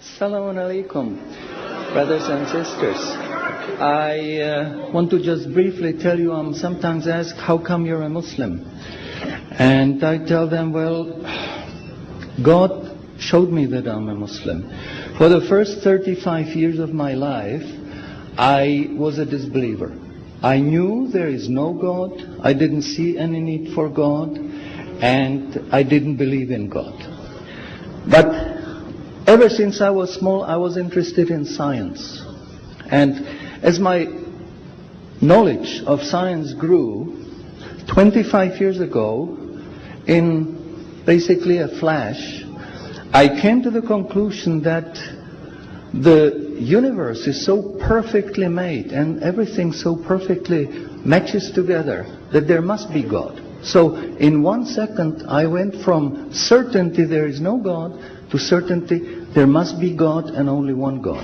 Assalamu alaikum, brothers and sisters. I want to just briefly tell you, I'm sometimes asked, how come you're a Muslim? And I tell them, well, God showed me that I'm a Muslim. For the first 35 years of my life, I was a disbeliever. I knew there is no God, I didn't see any need for God, and I didn't believe in God. But ever since I was small, I was interested in science. And as my knowledge of science grew, 25 years ago, in basically a flash, I came to the conclusion that the universe is so perfectly made and everything so perfectly matches together that there must be God. So in 1 second I went from certainty there is no God to certainty there must be God and only one God.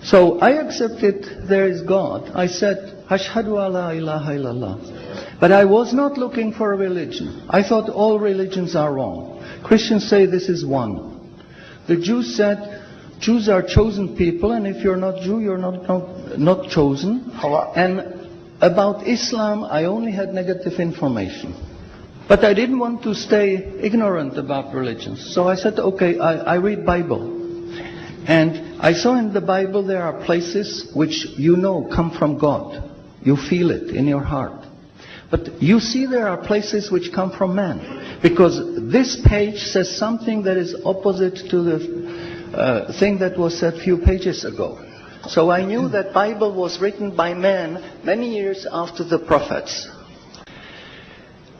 So I accepted there is God. I said, Ashhadu alla ilaha illallah. But I was not looking for a religion. I thought all religions are wrong. Christians say this is one. The Jews said, Jews are chosen people, and if you're not Jew, you're not chosen. And about Islam, I only had negative information. But I didn't want to stay ignorant about religions. So I said, okay, I read Bible. And I saw in the Bible there are places which you know come from God. You feel it in your heart. But you see there are places which come from man. Because this page says something that is opposite to the thing that was said a few pages ago. So I knew that Bible was written by man many years after the prophets.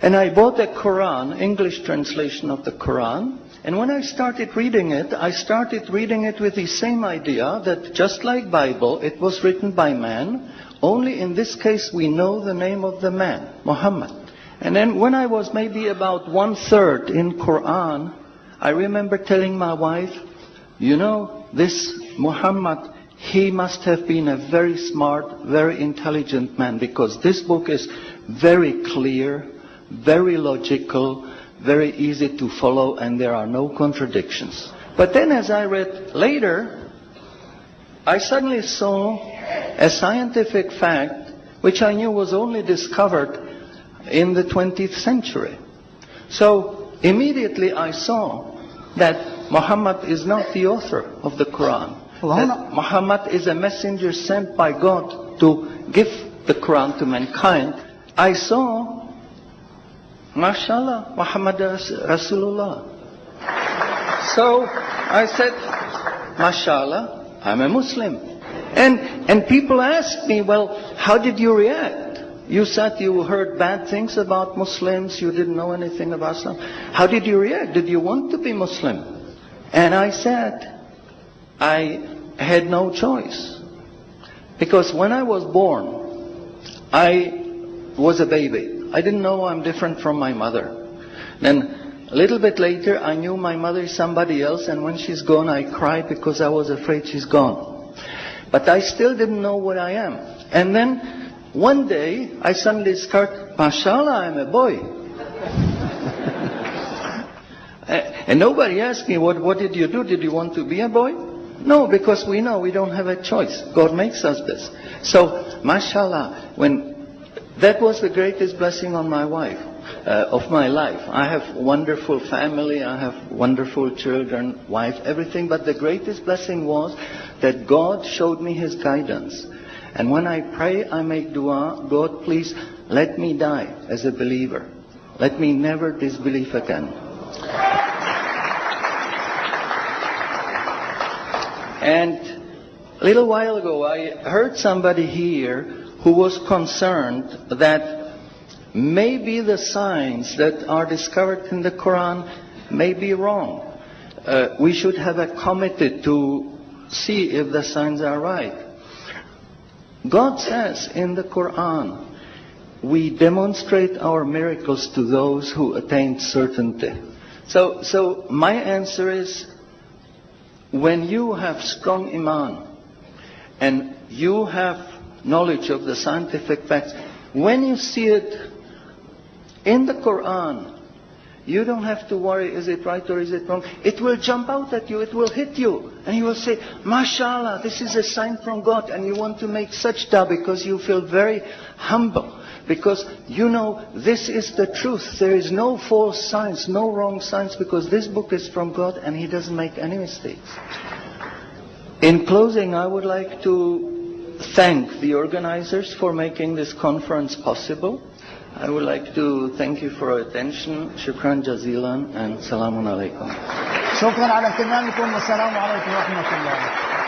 And I bought a Quran, English translation of the Quran. And when I started reading it with the same idea that just like Bible, it was written by man. Only in this case we know the name of the man, Muhammad. And then when I was maybe about 1/3 in Quran, I remember telling my wife, you know, this Muhammad, he must have been a very smart, very intelligent man, because this book is very clear, very logical, very easy to follow, and there are no contradictions. But then as I read later, I suddenly saw a scientific fact which I knew was only discovered in the 20th century. So immediately I saw that Muhammad is not the author of the Quran. That Muhammad is a messenger sent by God to give the Quran to mankind. I saw, MashaAllah, Muhammad Rasulullah. So I said, MashaAllah, I'm a Muslim. And people asked me, well, how did you react? You said you heard bad things about Muslims, you didn't know anything about Islam. How did you react? Did you want to be Muslim? And I said, I had no choice. Because when I was born, I was a baby. I didn't know I'm different from my mother. Then a little bit later, I knew my mother is somebody else, and when she's gone, I cried because I was afraid she's gone. But I still didn't know what I am. And then one day, I suddenly discovered, MashaAllah, I'm a boy. And nobody asked me, what did you do? Did you want to be a boy? No, because we know we don't have a choice. God makes us this. So, MashaAllah, that was the greatest blessing on my wife, of my life. I have a wonderful family, I have wonderful children, wife, everything. But the greatest blessing was that God showed me His guidance. And when I pray, I make dua, God, please let me die as a believer. Let me never disbelieve again. And a little while ago, I heard somebody here who was concerned that maybe the signs that are discovered in the Quran may be wrong. We should have a committee to see if the signs are right. God says in the Quran, we demonstrate our miracles to those who attain certainty. So my answer is, when you have strong iman, and you have knowledge of the scientific facts, when you see it in the Quran, you don't have to worry, is it right or is it wrong? It will jump out at you, it will hit you. And you will say, MashaAllah, this is a sign from God. And you want to make sajda because you feel very humble. Because you know this is the truth. There is no false science, no wrong science, because this book is from God and He doesn't make any mistakes. In closing, I would like to thank the organizers for making this conference possible. I would like to thank you for your attention. Shukran jazilan and salamun alaikum. شكرا على اهتمامكم والسلام عليكم ورحمة الله.